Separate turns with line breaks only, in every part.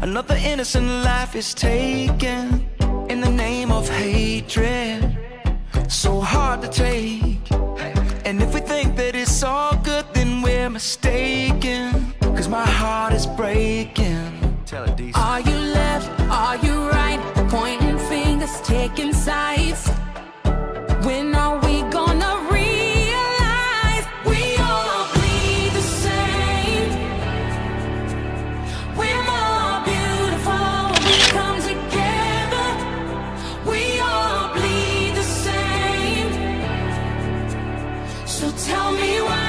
Another innocent life is taken in the name of hatred. So hard to take. And if we think that it's all good, then we're mistaken. Cause my heart is breaking. Tell it, DC.
Are you left? Are you right? Pointing fingers, taking sides. When are we gonna realize we all bleed the same? We're more beautiful when we come together. We all bleed the same. So tell me why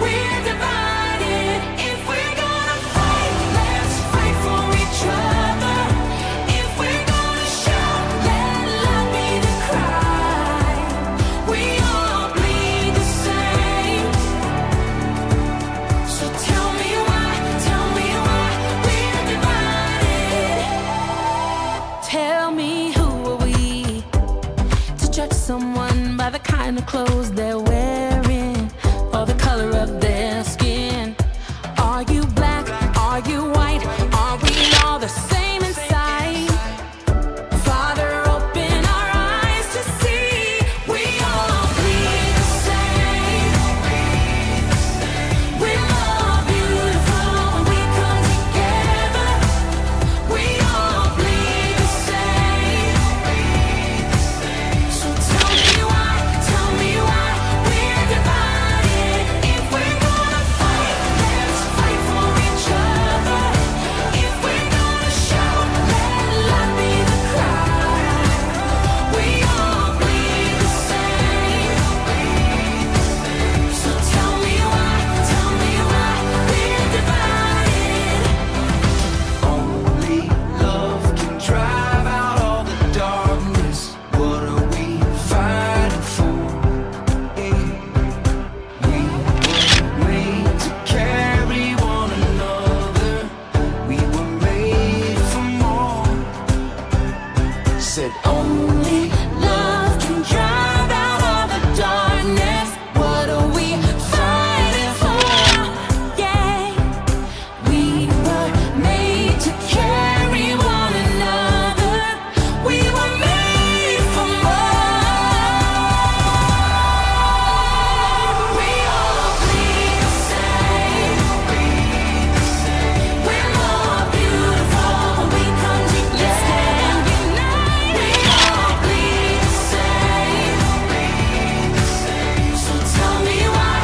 we're divided. If we're gonna fight, let's fight for each other. If we're gonna shout, let love be the cry. We all bleed the same. So tell me why we're divided. Tell me, who are we to judge someone by the kind of clothes they're wearing or the color of their skin? Are you black? Are you white? Are we all the same inside? Father, open our eyes to see we all bleed the same. We're more beautiful when we come together. We all bleed the same. So tell me why we're divided. If we're gonna fight, let's fight for each other. If we're gonna shout, let love be the cry. We all bleed the same. So tell me why we're divided.
Only love can drive out all the darkness. What are we fighting for? We were made to carry one another. We were made for more. Said
Only love can drive out all the darkness. What are we fighting for? Yeah, we were made to carry one another. We were made for more. We all bleed the same. We're more beautiful when we come together. We all bleed the same. So tell me why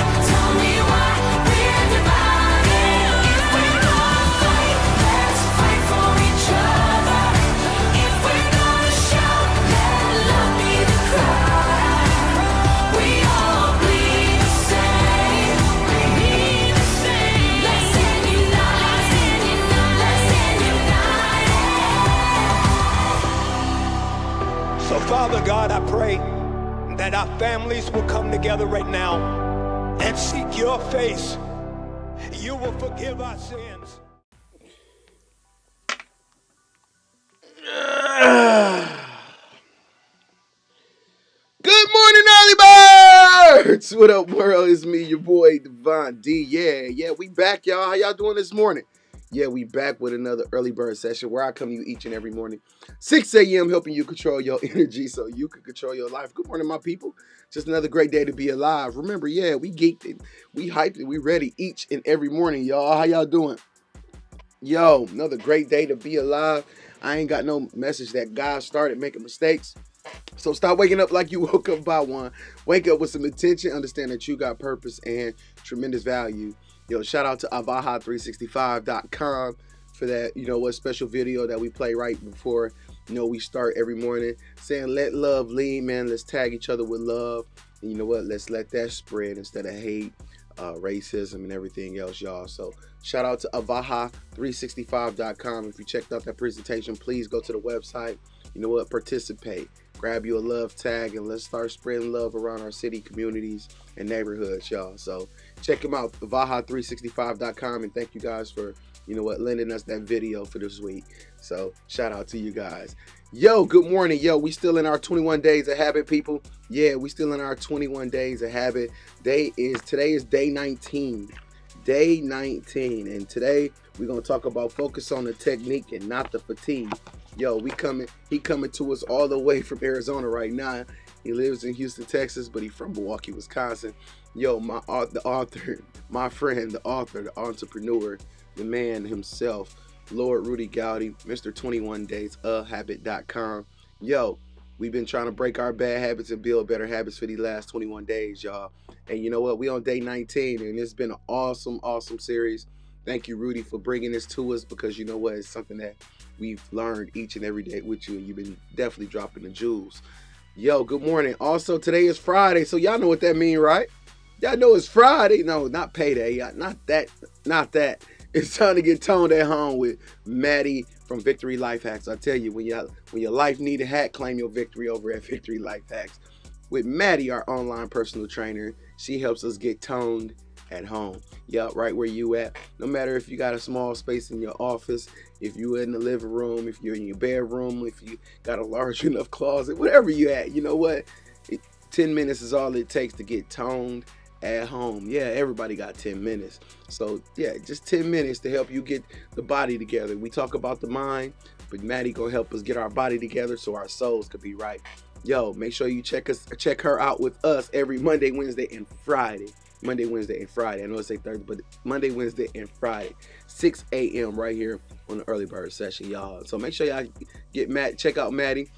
we're divided. If we're gonna fight, let's fight for each other. If we're gonna shout, let love be the cry. We all bleed the same. Let's stand united.
So, Father God, I pray that our families will come together right now and seek your face. You will forgive our sins.
Good morning, early birds! What up, world? It's me, your boy, Devon D. Yeah, we back, y'all. How y'all doing this morning? Yeah, we back with another early bird session where I come to you each and every morning, 6 a.m., helping you control your energy so you can control your life. Good morning, my people. Just another great day to be alive. Remember, yeah, we geeked it, we hyped it, we ready each and every morning, y'all. How y'all doing? Yo, another great day to be alive. I ain't got no message that God started making mistakes. So stop waking up like you woke up by one. Wake up with some intention. Understand that you got purpose and tremendous value. Yo, shout out to avaha365.com for that, special video that we play right before, we start every morning. Saying, let love lead, man. Let's tag each other with love. And you know what? Let's let that spread instead of hate, racism, and everything else, y'all. So shout out to avaha365.com. If you checked out that presentation, please go to the website. You know what? Participate. Grab you a love tag and let's start spreading love around our city, communities, and neighborhoods, y'all. So check them out, avaha365.com, and thank you guys for, lending us that video for this week. So shout out to you guys. Yo, good morning. Yo, we still in our 21 days of habit, people. Yeah, we still in our 21 days of habit. Today is day 19. Day 19. And today We're gonna talk about focus on the technique and not the fatigue. Yo, he coming to us all the way from Arizona right now. He lives in Houston, Texas, but he's from Milwaukee, Wisconsin. Yo, the author, my friend, the author, the entrepreneur, the man himself, Lord Rudy Gowdy, Mr. 21 Days, habit.com. Yo, we've been trying to break our bad habits and build better habits for the last 21 days, y'all. And you know what? We on day 19, and it's been an awesome, awesome series. Thank you, Rudy, for bringing this to us, because you know what? It's something that we've learned each and every day with you, and you've been definitely dropping the jewels. Yo, good morning. Also, today is Friday, so y'all know what that means, right? Y'all know it's Friday. No, not payday. Not that. It's time to get toned at home with Maddie from Victory Life Hacks. I tell you, when your life need a hack, claim your victory over at Victory Life Hacks. With Maddie, our online personal trainer, she helps us get toned at home. Yeah, right where you at. No matter if you got a small space in your office, if you're in the living room, if you're in your bedroom, if you got a large enough closet, whatever you at, you know what? 10 minutes is all it takes to get toned at home. Yeah, everybody got 10 minutes. So yeah, just 10 minutes to help you get the body together. We talk about the mind, but Maddie gonna help us get our body together so our souls could be right. Yo, make sure you check her out with us every Monday, Wednesday, and Friday. Monday, Wednesday, and Friday. I know it's Thursday, but Monday, Wednesday, and Friday, 6 a.m. right here on the early bird session, y'all. So make sure y'all check out Maddie.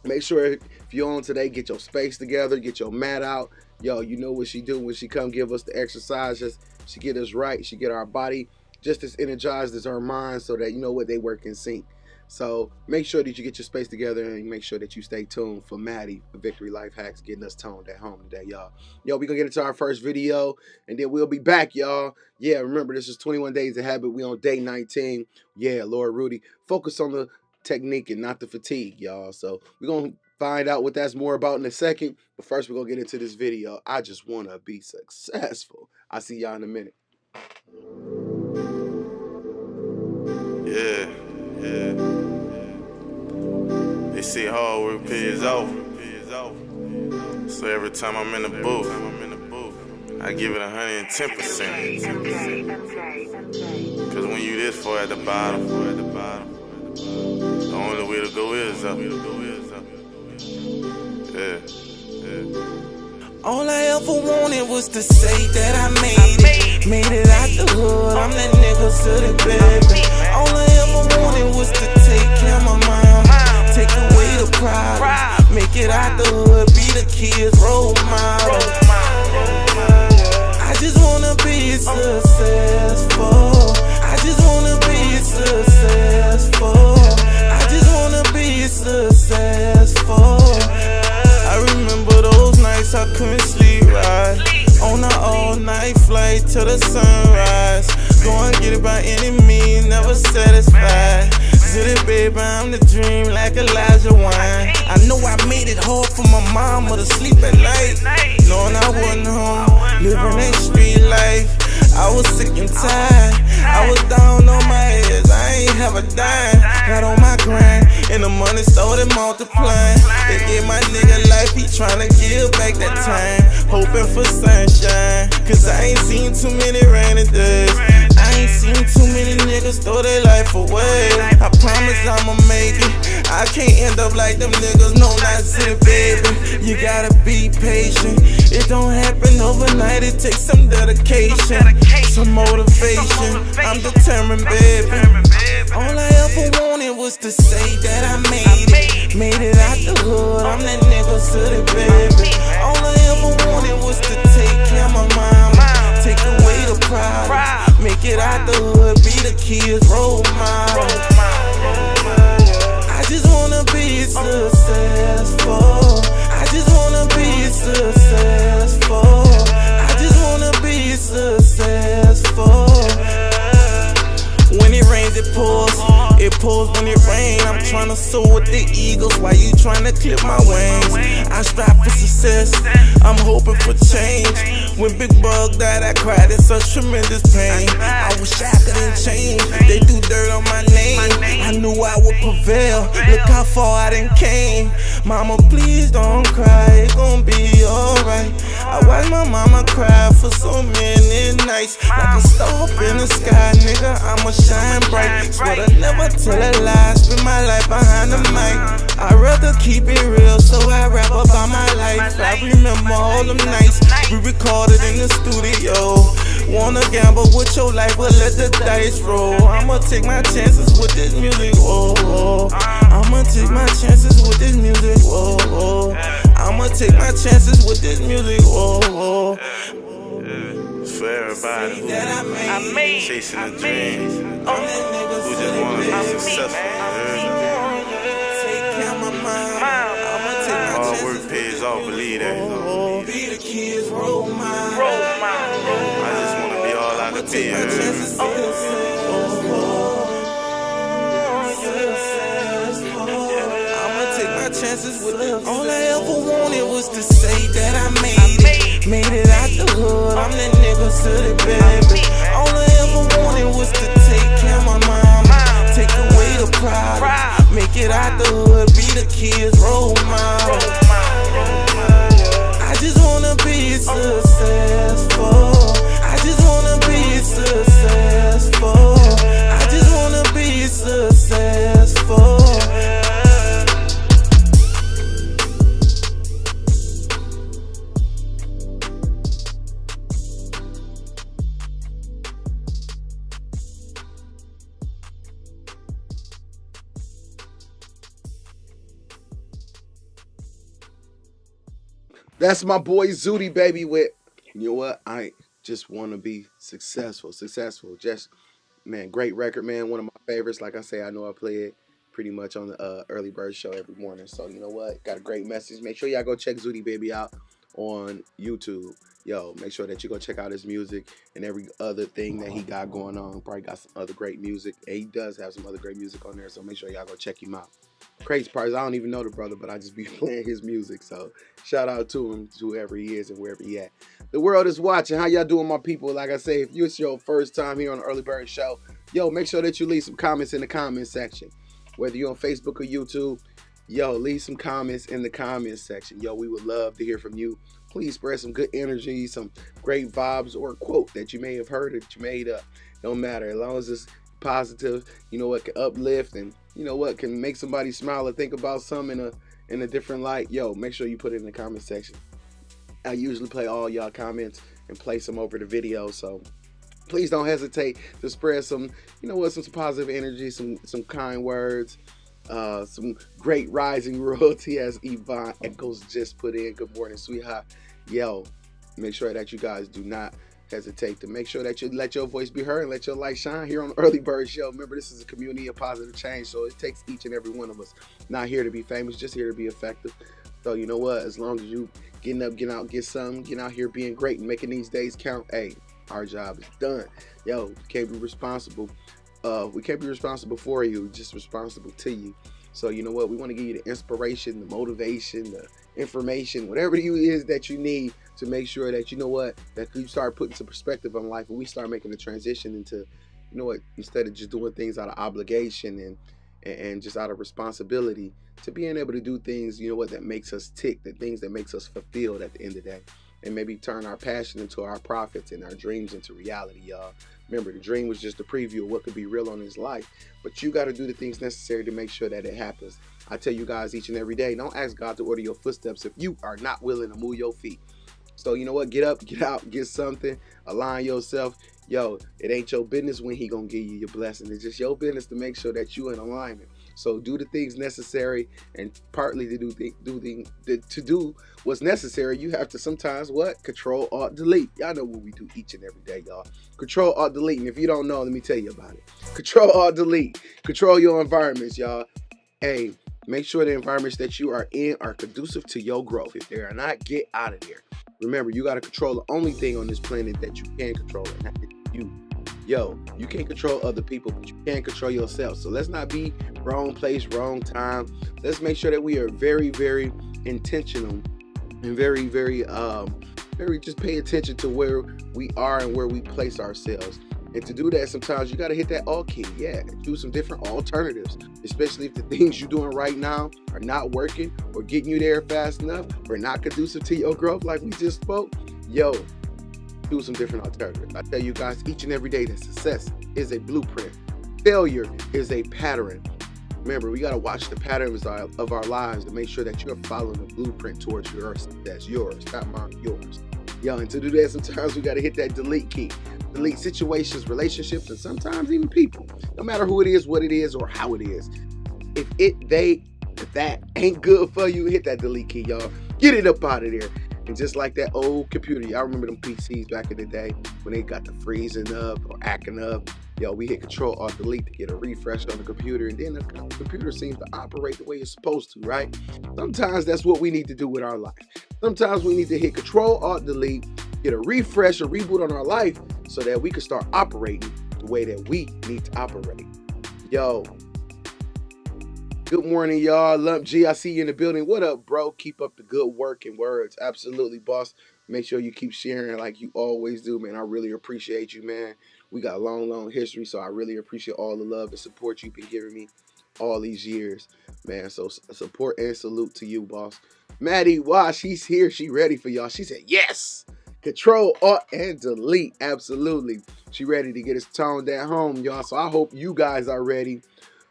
Make sure if you're on today, get your space together, get your mat out. Yo, you know what she do when she come give us the exercises. She get us right. She get our body just as energized as our mind, so that you know what, they work in sync. So make sure that you get your space together, and make sure that you stay tuned for Maddie, Victory Life Hacks, getting us toned at home today, y'all. Yo, we're going to get into our first video, and then we'll be back, y'all. Yeah, remember, this is 21 Days of Habit. We on day 19. Yeah, Lord Rudy. Focus on the technique and not the fatigue, y'all. So we're going to find out what that's more about in a second. But first, we're going to get into this video. I just want to be successful. I'll see y'all in a minute.
Yeah. They say hard work pays off. So every time I'm in the booth, I give it 110%. Cause when you this far at the bottom, the only way to go is up. Yeah.
All I ever wanted was to say that I made it out the hood. I'm that nigga city baby. All I ever wanted was to take care of my mom, take away the problem, make it out the hood, be the kids' role model. I just wanna be successful. I just wanna be successful. I just wanna be successful. I remember those nights I couldn't sleep right, on an all-night flight to the sunrise. Go and get it by any means, never satisfied. City baby, I'm the dream like Elijah Wine. I know I made it hard for my mama to sleep at night, knowing I wasn't home, living that street life. I was sick and tired, I was down on my ass, I ain't have a dime. Got on my grind, and the money started multiplying. They gave my nigga life, he tryna give back that time, hoping for sunshine. Cause I ain't seen too many rainy days, I ain't seen too many niggas throw their life away. I promise I'ma make it, I can't end up like them niggas, no, not city baby. You gotta be patient, it don't happen overnight, it takes some dedication, some motivation. I'm determined, baby. All I ever wanted was to say that I made it out the hood. I'm that nigga city baby. All I ever wanted was to take care of my mom, take away the problem, make it out the hood, be the kids' role model. I just wanna be successful. I just wanna be successful. I just wanna be successful. When it rains, it pours. It pours when it rains. I'm tryna soar with the eagles while you tryna clip my wings. I strive for success, I'm hoping for change. When Big Bug died, I cried in such tremendous pain. I wish I couldn't change, they threw dirt on my name. I knew I would prevail, look how far I done came. Mama, please don't cry, it's gon' be alright. I watched my mama cry for so many nights. Like a star up in the sky, nigga, I'ma shine bright. Swear to never tell a lie, spend my life behind the mic. I'd rather keep it real, so I rap about my life. I remember all them nights we recorded in the studio. Wanna gamble with your life, but let the dice roll. I'ma take my chances with this music, whoa, whoa. I'ma take my chances with this music, whoa, whoa. I'ma take my chances with this music, whoa, whoa.
For everybody who
I made
chasing a dream, who just wanna be successful.
Take care of my mind. I'ma take my
Hard
chances.
work pays off, believe that.
Be the kids, roll mine.
I just wanna be all I could be.
I'ma take my chances with it. All I ever wanted was to say that I made it. Made it out the hood. I'm that nigga city, baby. All I ever wanted was to take care of my mama. Take away the problem. Make it out the hood. Be the kids' role model. I just wanna be successful. I just wanna be successful. I just wanna be successful.
That's my boy Zooty, baby, with, you know what? I just want to be successful. Just, man, great record, man. One of my favorites. Like I say, I know I play it pretty much on the Early Bird Show every morning. So, you know what? Got a great message. Make sure y'all go check Zooty Baby out on YouTube. Yo, make sure that you go check out his music and every other thing that he got going on. Probably got some other great music. And he does have some other great music on there. So make sure y'all go check him out. Crazy part is I don't even know the brother, but I just be playing his music. So shout out to him, to whoever he is and wherever he at. The world is watching. How y'all doing, my people? Like I say, if it's your first time here on the Early Bird Show, yo, make sure that you leave some comments in the comment section. Whether you're on Facebook or YouTube, yo, leave some comments in the comment section. Yo, we would love to hear from you. Please spread some good energy, some great vibes, or a quote that you may have heard that you made up. Don't matter, as long as it's positive, you know what, can uplift and you know what, can make somebody smile or think about something in a different light. Yo, make sure you put it in the comment section. I usually play all y'all comments and place them over the video, so please don't hesitate to spread some, you know what, some positive energy, some kind words, some great rising royalty, as Yvonne Echoes just put in. Good morning, sweetheart. Yo, make sure that you guys do not hesitate to make sure that you let your voice be heard and let your light shine here on the Early Bird Show. Remember, this is a community of positive change, so it takes each and every one of us. Not here to be famous, just here to be effective. So you know what, as long as you getting up, getting out, get something, getting out here being great and making these days count, hey, our job is done. Yo, we can't be responsible. We can't be responsible for you, just responsible to you. So you know what, we want to give you the inspiration, the motivation, the information, whatever it is that you need to make sure that, you know what, that you start putting some perspective on life and we start making the transition into, you know what, instead of just doing things out of obligation and just out of responsibility, to being able to do things, you know what, that makes us tick, the things that makes us fulfilled at the end of the day, and maybe turn our passion into our profits and our dreams into reality, y'all. Remember, the dream was just a preview of what could be real on this life, but you got to do the things necessary to make sure that it happens. I tell you guys each and every day, don't ask God to order your footsteps if you are not willing to move your feet. So you know what, get up, get out, get something, align yourself. Yo, it ain't your business when he gonna give you your blessing. It's just your business to make sure that you in alignment. So do the things necessary, and partly to do what's necessary, you have to sometimes what? Control, Alt, Delete. Y'all know what we do each and every day, y'all. Control, Alt, Delete. And if you don't know, let me tell you about it. Control, Alt, Delete. Control your environments, y'all. Hey, make sure the environments that you are in are conducive to your growth. If they are not, get out of there. Remember, you got to control the only thing on this planet that you can control, and that is you. Yo, you can't control other people, but you can control yourself. So let's not be wrong place, wrong time. Let's make sure that we are very, very intentional and very, very just pay attention to where we are and where we place ourselves. And to do that, sometimes you got to hit that alt key. Yeah, choose some different alternatives, especially if the things you're doing right now are not working or getting you there fast enough or not conducive to your growth like we just spoke. Yo, do some different alternatives. I tell you guys each and every day that success is a blueprint. Failure is a pattern. Remember, we got to watch the patterns of our lives to make sure that you're following the blueprint towards your success. Yours, not mine, yours. Yo, and to do that, sometimes we got to hit that delete key. Delete situations, relationships, and sometimes even people. No matter who it is, what it is, or how it is. If that ain't good for you, hit that delete key, y'all. Get it up out of there. And just like that old computer, y'all remember them PCs back in the day when they got the freezing up or acting up? Yo, we hit Control-Alt-Delete to get a refresh on the computer, and then the computer seems to operate the way it's supposed to, right? Sometimes that's what we need to do with our life. Sometimes we need to hit Control-Alt-Delete, get a refresh or reboot on our life so that we can start operating the way that we need to operate. Yo, good morning, y'all. Lump G, I see you in the building. What up, bro? Keep up the good work and words. Absolutely, boss. Make sure you keep sharing like you always do, man. I really appreciate you, man. We got a long history, so I really appreciate all the love and support you've been giving me all these years, man. So support and salute to you, boss. Maddie, wow, she's here. She ready for y'all. She said, yes. Control, Alt, and Delete. Absolutely. She ready to get us toned at home, y'all. So I hope you guys are ready.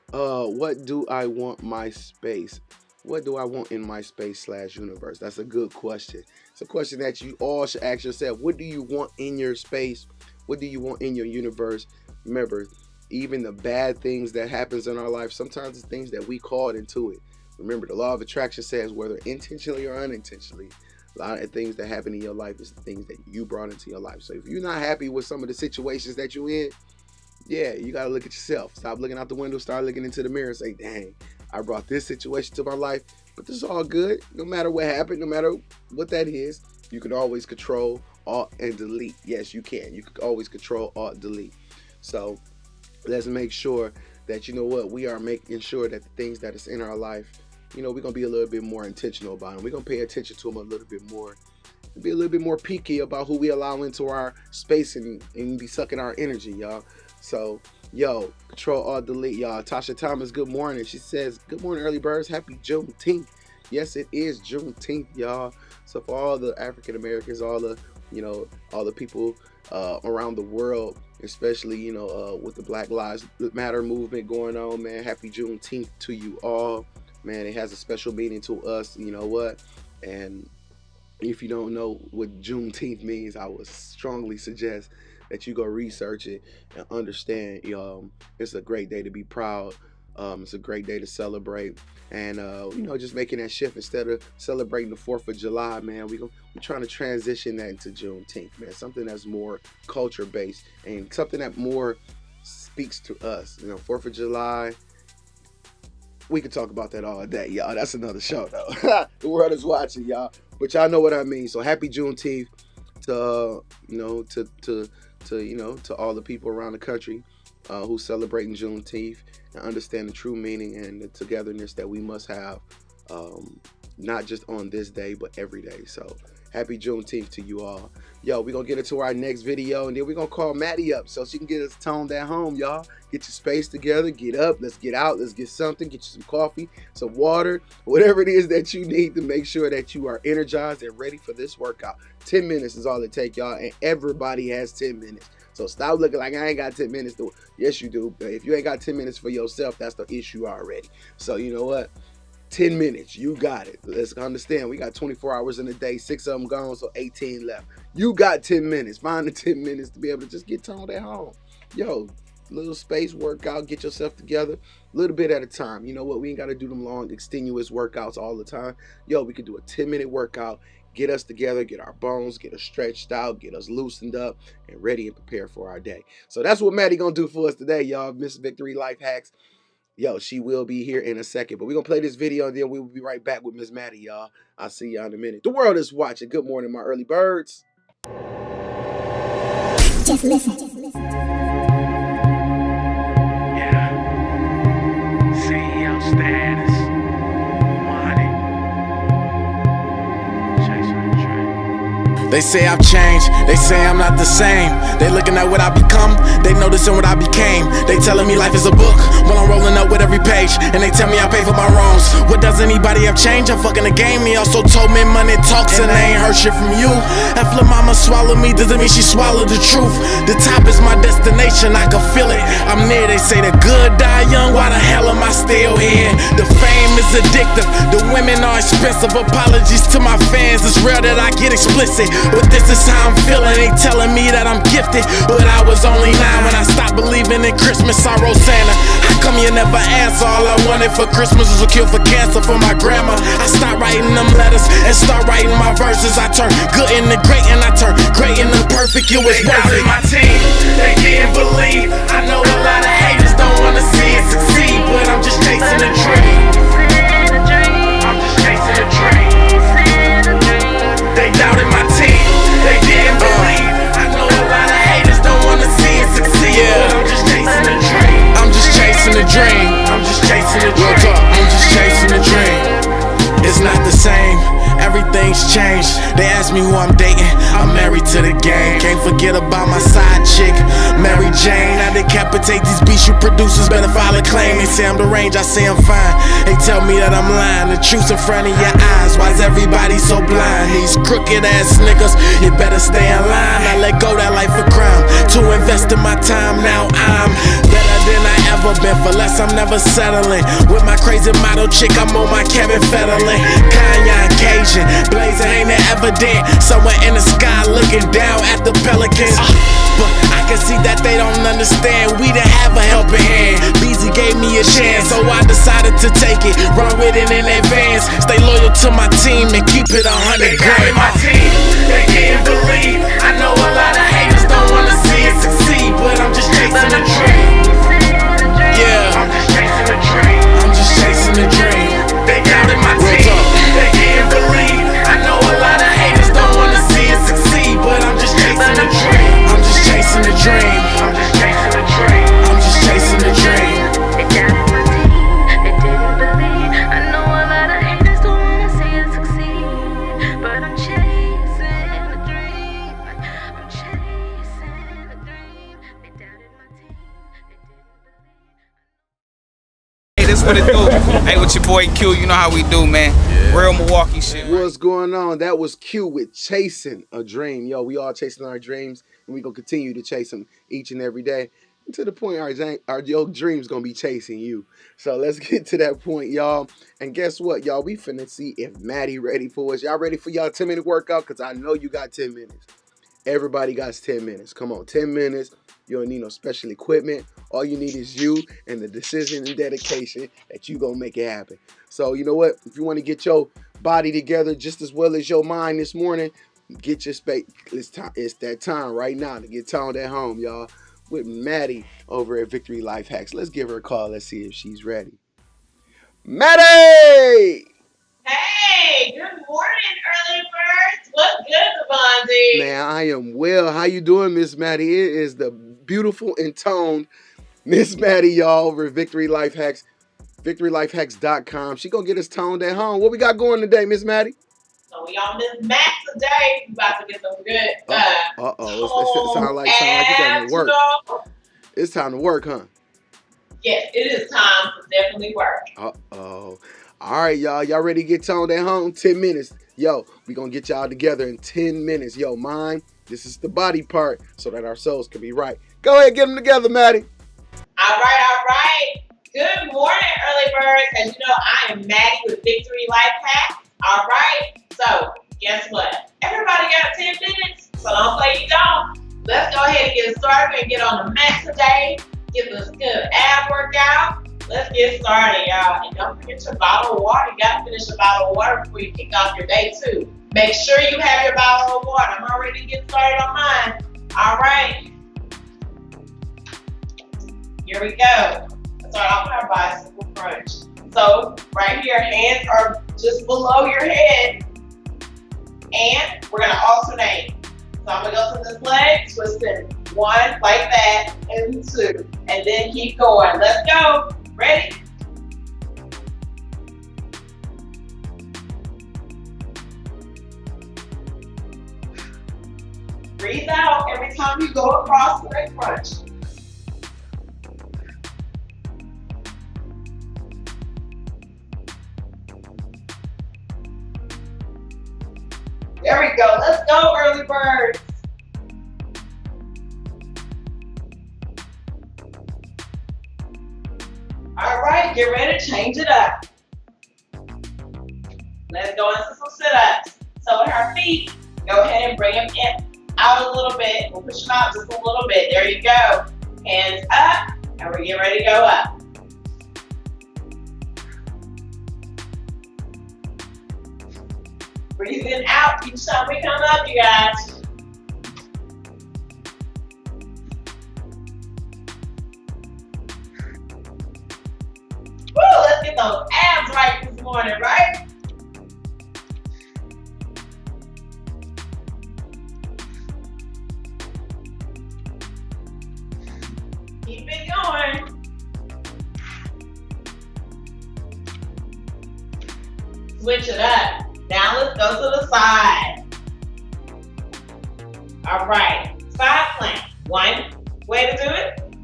What do I want my space? What do I want in my space / universe? That's a good question. It's a question that you all should ask yourself. What do you want in your space? What do you want in your universe? Remember, even the bad things that happens in our life, sometimes it's things that we called into it. Remember, the law of attraction says whether intentionally or unintentionally, a lot of things that happen in your life is the things that you brought into your life. So if you're not happy with some of the situations that you're in, yeah, you got to look at yourself. Stop looking out the window, start looking into the mirror and say, dang, I brought this situation to my life, but this is all good. No matter what happened, no matter what that is, you can always Control, Alt, and Delete. Yes, you can. You can always Control, Alt, Delete. So let's make sure that, you know what, we are making sure that the things that is in our life, you know, we're going to be a little bit more intentional about them. We're going to pay attention to them a little bit more. Be a little bit more picky about who we allow into our space and be sucking our energy, y'all. So, yo, Control, Alt, Delete, y'all. Tasha Thomas, good morning. She says, good morning, early birds. Happy Juneteenth. Yes, it is Juneteenth, y'all. So for all the African Americans, all the, you know, all the people around the world, especially, you know, with the Black Lives Matter movement going on, man, happy Juneteenth to you all. Man, it has a special meaning to us, you know what? And if you don't know what Juneteenth means, I would strongly suggest that you go research it and understand. It's a great day to be proud. It's a great day to celebrate, and you know, just making that shift instead of celebrating the 4th of July, man. We're trying to transition that into Juneteenth, man. Something that's more culture based and something that more speaks to us. You know, 4th of July. We could talk about that all day, y'all. That's another show, though. The world is watching, y'all. But y'all know what I mean. So happy Juneteenth to to all the people around the country who celebrating Juneteenth and understand the true meaning and the togetherness that we must have, not just on this day, but every day. So happy Juneteenth to you all. Yo, we're going to get into our next video, and then we're going to call Maddie up so she can get us toned at home, y'all. Get your space together, get up, let's get out, let's get something, get you some coffee, some water, whatever it is that you need to make sure that you are energized and ready for this workout. 10 minutes is all it takes, y'all, and everybody has 10 minutes. So stop looking like I ain't got 10 minutes to. Yes, you do, but if you ain't got 10 minutes for yourself, that's the issue already. So you know what? 10 minutes, you got it. Let's understand, we got 24 hours in a day, 6 of them gone, so 18 left. You got 10 minutes. Find the 10 minutes to be able to just get toned at home. Yo, little space workout, get yourself together, a little bit at a time. You know what? We ain't got to do them long, extenuous workouts all the time. Yo, we could do a 10-minute workout, get us together, get our bones, get us stretched out, get us loosened up, and ready and prepared for our day. So that's what Maddie gonna do for us today, y'all. Miss Victory Life Hacks. Yo, she will be here in a second, but we're going to play this video, and then we will be right back with Miss Maddie, y'all. I'll see y'all in a minute. The world is watching. Good morning, my early birds.
Just listen.
Yeah. CEO status. Money. Chasing the train.
They say I've changed, they say I'm not the same. They looking at what I become, they noticing what I became. They telling me life is a book, while I'm rolling up with every page. And they tell me I pay for my wrongs. What does anybody have changed? I'm fucking the game. He also told me money talks and I ain't heard shit from you. If lil' mama swallowed me, doesn't mean she swallowed the truth. The top is my destination, I can feel it. I'm near, they say the good die young, why the hell am I still here? The fame is addictive, the women are expensive. Apologies to my fans, it's rare that I get explicit. But this is how I'm feeling, they telling me that I'm gifted. But I was only 9 when I stopped believing in Christmas. I wrote Santa, how come you never answer? All I wanted for Christmas was a cure for cancer for my grandma. I stopped writing them letters and start writing my verses. I turned good into great and I turned great into perfect. It was worth it. My team, they didn't believe. I know a lot of haters don't wanna see it succeed, but I'm just chasing a dream. I'm just chasing a dream. They doubted my team, they didn't believe. I know a lot of haters don't wanna see it succeed, but I'm just chasing a dream. I'm just chasing a dream. I'm just chasing a dream. I'm just chasing a dream. It's not the same, everything's changed. They ask me who I'm dating, I'm married to the game. Can't forget about my side chick, Mary Jane. I decapitate these beats, you producers better file a claim. They say I'm deranged, I say I'm fine. They tell me that I'm lying, the truth's in front of your eyes. Why's everybody so blind? These crooked ass niggas, you better stay in line. I let go that life of crime to invest in my time. Now I'm better than I ever been, for less I'm never settling. With my crazy model chick, I'm on my Kevin Federline. Kanye Cajun, blazing ain't it evident. Somewhere in the sky looking down at the pelicans. But I can see that they don't understand. We didn't have a helping hand. Beezy gave me a chance, so I decided to take it. Run with it in advance. Stay loyal to my team and keep it 100 grand. My team, they didn't believe. I know a lot of haters don't wanna see it succeed, but I'm just chasing a dream. Yeah, I'm just chasing a dream. I'm just chasing a dream. They doubted my team, they didn't believe. I know a lot of haters don't wanna see it succeed, but I'm just chasing a dream. I'm just chasing a dream. I'm just chasing a dream. I'm just chasing a dream.
They doubted my team, they didn't believe. I know a lot of haters don't wanna see it succeed, but I'm chasing a dream. I'm chasing a dream. They doubted my team, they didn't believe.
Hey, this what it do. Hey, with your boy Q, you know how we do, man. Real Milwaukee shit.
What's going on? That was Q with Chasing a Dream. Yo, we all chasing our dreams, and we gonna continue to chase them each and every day, to the point your dreams gonna be chasing you. So let's get to that point, y'all. And guess what, y'all? We finna see if Maddie ready for us. Y'all ready for y'all 10-minute workout? Because I know you got 10 minutes. Everybody got 10 minutes. Come on, 10 minutes. You don't need no special equipment. All you need is you and the decision and dedication that you gonna make it happen. So you know what? If you want to get your body together just as well as your mind this morning, get your space. It's that time right now to get toned at home, y'all, with Maddie over at Victory Life Hacks. Let's give her a call. Let's see if she's ready. Maddie!
Hey, good morning, early birds. What's good, Devontae?
Man, I am well. How you doing, Miss Maddie? It is the beautiful and toned Miss Maddie, y'all, over at Victory Life Hacks, victorylifehacks.com. She gonna get us toned at home. What we got going today, Miss Maddie?
So we on Miss Max today. We about to get some good
It sound like you got to work. It's time to work, huh?
Yes, it is time to definitely work.
Uh-oh. All right, y'all. Y'all ready to get toned at home? 10 minutes. Yo, we gonna get y'all together in 10 minutes. Yo, mind, this is the body part so that our souls can be right. Go ahead, get them together, Maddie.
All right. Good morning, early birds. As you know, I am Maddie with Victory Life Hacks. All right. So, guess what? Everybody got 10 minutes, so don't say you don't. Let's go ahead and get started and get on the mat today. Get this good ab workout. Let's get started, y'all. And don't forget your bottle of water. You got to finish your bottle of water before you kick off your day, too. Make sure you have your bottle of water. I'm already getting started on mine. All right. Here we go. Let's start off with our bicycle crunch. So, right here, hands are just below your head. And we're going to alternate. So, I'm going to go to this leg, twist it 1 like that, and 2. And then keep going. Let's go. Ready? time you go across to that crunch. There we go. Let's go, early birds. All right, get ready to change it up. Let's go into some sit-ups. So with our feet, go ahead and bring them in, out a little bit. We'll push them out just a little bit. There you go. Hands up, and we're getting ready to go up. Breathing out each time we come up, you guys. Woo, let's get those abs right this morning, right? Keep it going. Switch it up. Now let's go to the side. All right, side plank. One way to do it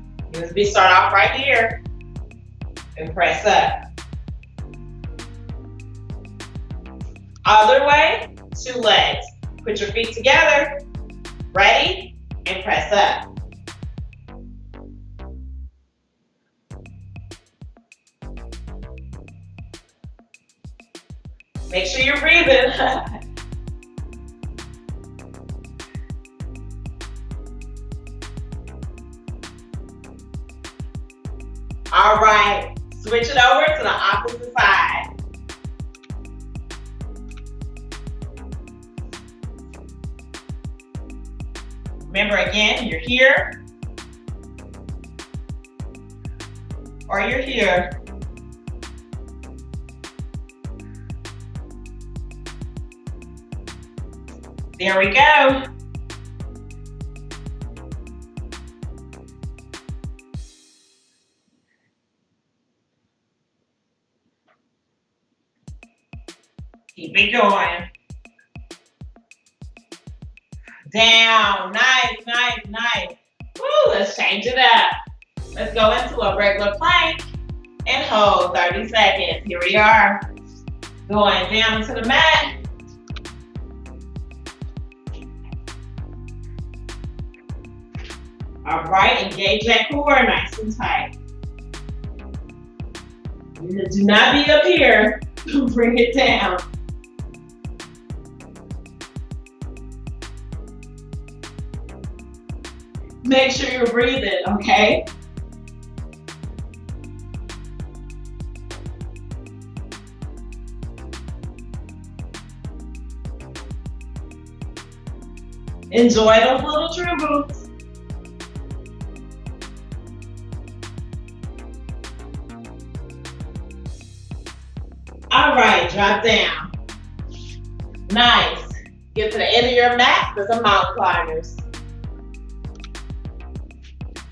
is we start off right here and press up. Other way, 2 legs. Put your feet together, ready, and press up. Make sure you're breathing. All right, switch it over to the opposite side. Remember again, you're here or you're here. There we go. Keep it going. Down. Nice, nice, nice. Woo, let's change it up. Let's go into a regular plank and hold 30 seconds. Here we are. Going down to the mat. All right, engage that core nice and tight. Do not be up here. Bring it down. Make sure you're breathing, okay? Enjoy those little dribbles. All right, drop down. Nice. Get to the end of your mat for some mountain climbers.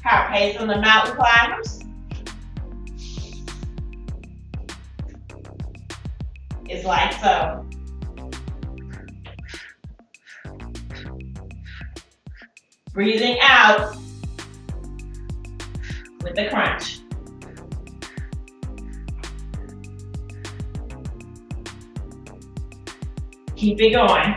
Power pace on the mountain climbers. It's like so. Breathing out with the crunch. Keep it going.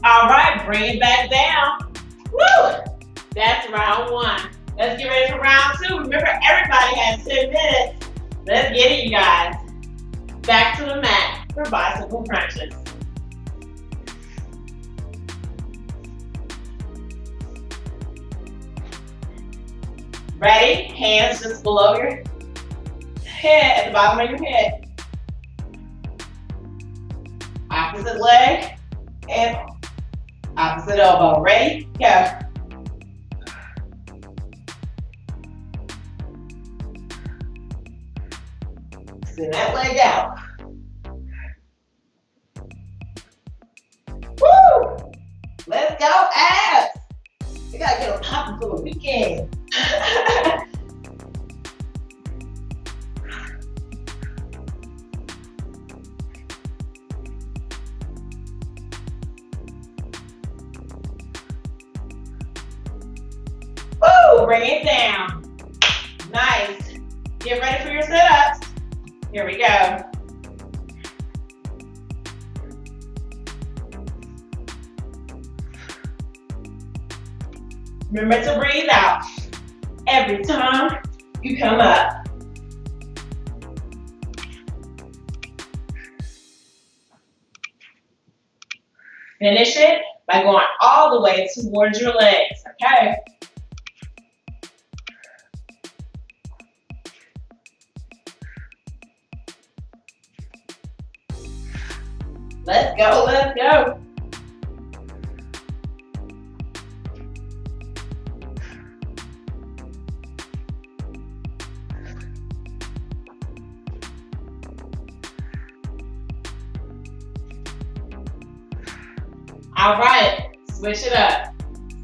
All right, bring it back down. Woo! That's round 1. Let's get ready for round 2. Remember, everybody has 10 minutes. Let's get it, you guys. Back to the mat for bicycle crunches. Ready? Hands just below your head, at the bottom of your head. Opposite leg and opposite elbow. Ready? Go. Send that leg out. Woo! Let's go, abs. gotta get them popping for the weekend. Woo! Bring it down. Nice. Get ready for your sit-ups. Here we go. Remember to breathe out every time you come up. Finish it by going all the way towards your legs, okay? Let's go, let's go. All right, switch it up.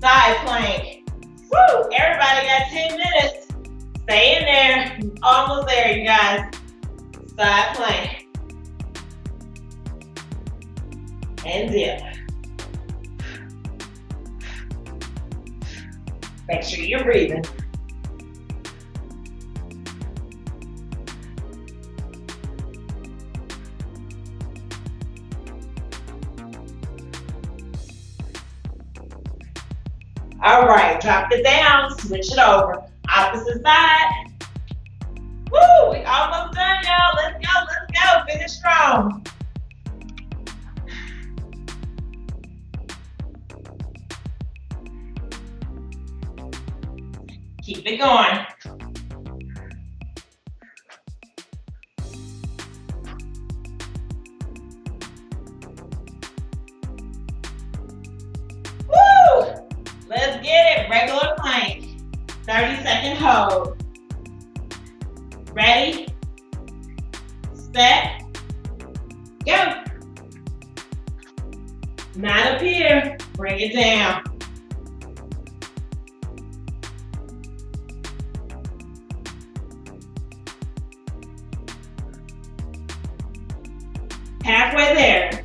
Side plank. Woo! Everybody got 10 minutes. Stay in there. Almost there, you guys. Side plank. And dip. Make sure you're breathing. All right, drop it down, switch it over. Opposite side. Woo, we almost done, y'all. Let's go, finish strong. Keep it going. Woo! Let's get it. Regular plank. 30-second hold. Ready? Set. Go. Not up here. Bring it down. Halfway there.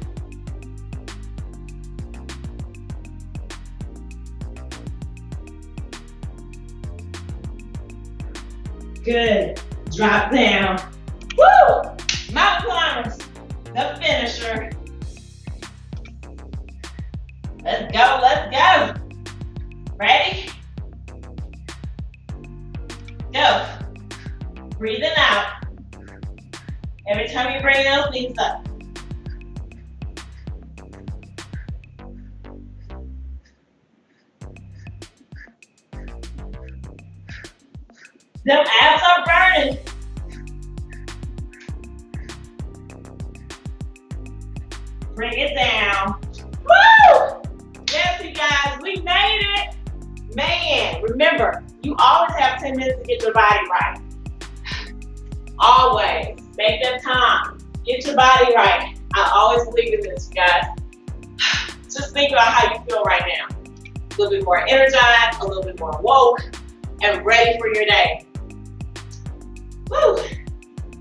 Good. Drop down. Woo! Mountain climbers. The finisher. Let's go, let's go. Ready? Go. Breathing out. Every time you bring those knees up. Them abs are burning. Bring it down. Woo! Yes, you guys, we made it. Man, remember, you always have 10 minutes to get your body right. Always. Make that time. Get your body right. I always believe in this, you guys. Just think about how you feel right now. A little bit more energized, a little bit more woke, and ready for your day. Woo!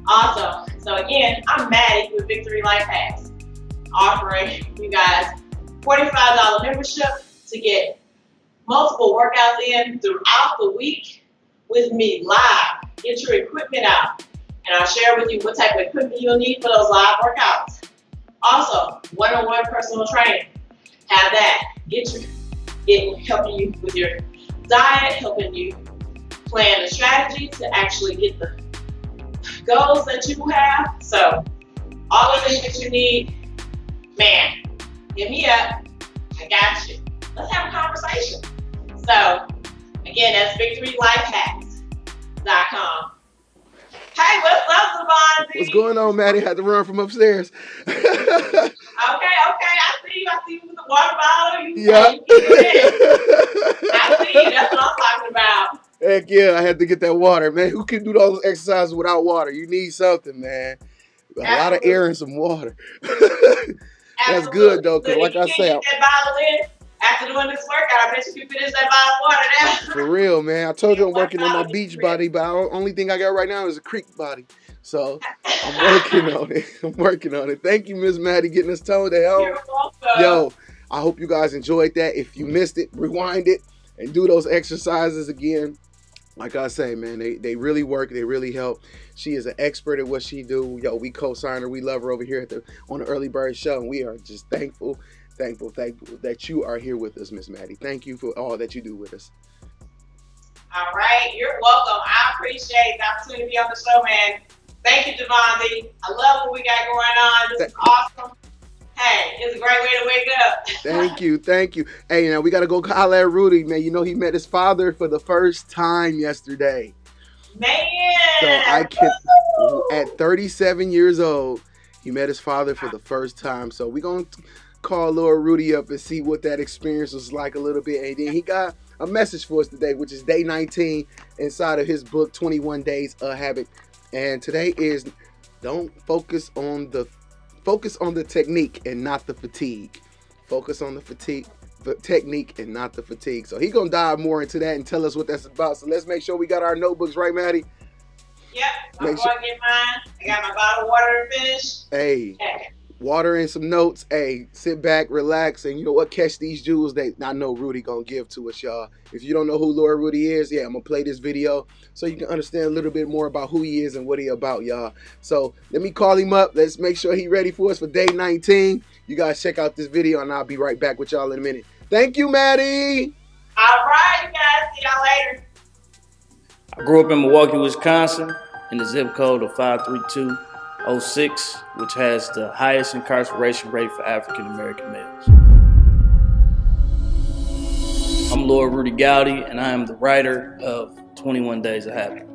Awesome. So again, I'm Maddie with Victory Life Hacks, offering you guys $45 membership to get multiple workouts in throughout the week with me live. Get your equipment out, and I'll share with you what type of equipment you'll need for those live workouts. Also, one-on-one personal training. Have that. Helping you with your diet, helping you plan a strategy to actually get the goals that you have. So all the things that you need, man, hit me up. I got you. Let's have a conversation. So again, that's victorylifehacks.com. Hey, what's up, Devon?
What's going on, Maddie? Had to run from upstairs.
Okay, I see you. I see you with the water bottle.
Yeah.
I see you. That's what I'm talking about.
Heck yeah, I had to get that water, man. Who can do all those exercises without water? You need something, man. A lot of air and some water. That's good, though, because like I say,
get that bottle in, After doing this workout, I bet you can finish that bottle of water now.
For real, man. I told you I'm working on my
Workout.
beach body, but the only thing I got right now is a creek body. So I'm working on it. I'm working on it. Thank you, Miss Maddie, getting us toned to help.
You're welcome.
Yo, I hope you guys enjoyed that. If you missed it, rewind it and do those exercises again. Like I say, man, they really work. They really help. She is an expert at what she do. Yo, we co-sign her. We love her over here on the Early Bird Show. And we are just thankful that you are here with us, Miss Maddie. Thank you for all that you do with us.
All right, you're welcome. I appreciate the opportunity to be on the show, man. Thank you, Devon D. I love what we got going on. This is awesome. Hey, it's a great way to wake up.
Thank you. Hey, now we got to go holler at Rudy, man. You know he met his father for the first time yesterday.
Man.
So at 37 years old, he met his father for the first time. So we're going to call Lord Rudy up and see what that experience was like a little bit. And then he got a message for us today, which is day 19 inside of his book, 21 Days a Habit. And today is don't focus on the technique and not the fatigue. Focus on the technique and not the fatigue. So he's going to dive more into that and tell us what that's about. So let's make sure we got our notebooks, right, Maddie?
Yep, I'm going to get mine. I got my bottle of water to finish.
Hey, water and some notes. Hey, sit back, relax, and you know what? Catch these jewels that I know Rudy going to give to us, y'all. If you don't know who Lord Rudy is, yeah, I'm going to play this video so you can understand a little bit more about who he is and what he about, y'all. So let me call him up. Let's make sure he's ready for us for day 19. You guys check out this video, and I'll be right back with y'all in a minute. Thank you, Maddie.
All right, you guys. See y'all later.
I grew up in Milwaukee, Wisconsin, in the zip code of 53206, which has the highest incarceration rate for African American males. I'm Lord Rudy Gowdy, and I am the writer of 21 Days of Habit.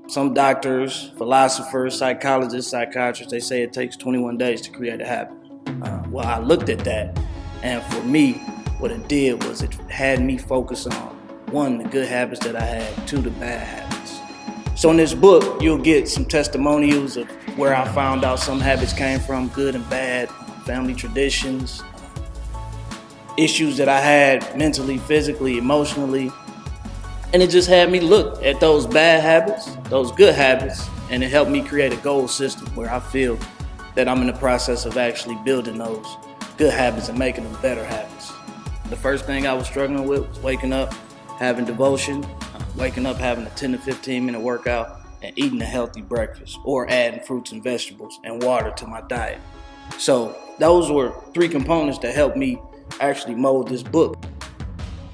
Some doctors, philosophers, psychologists, psychiatrists, they say it takes 21 days to create a habit. Well, I looked at that, and for me, what it did was it had me focus on, 1, the good habits that I had, 2, the bad habits. So in this book, you'll get some testimonials of where I found out some habits came from, good and bad, family traditions, issues that I had mentally, physically, emotionally. And it just had me look at those bad habits, those good habits, and it helped me create a goal system where I feel that I'm in the process of actually building those good habits and making them better habits. The first thing I was struggling with was waking up, having devotion, waking up having a 10 to 15 minute workout, and eating a healthy breakfast, or adding fruits and vegetables and water to my diet. So those were 3 components that helped me actually mold this book.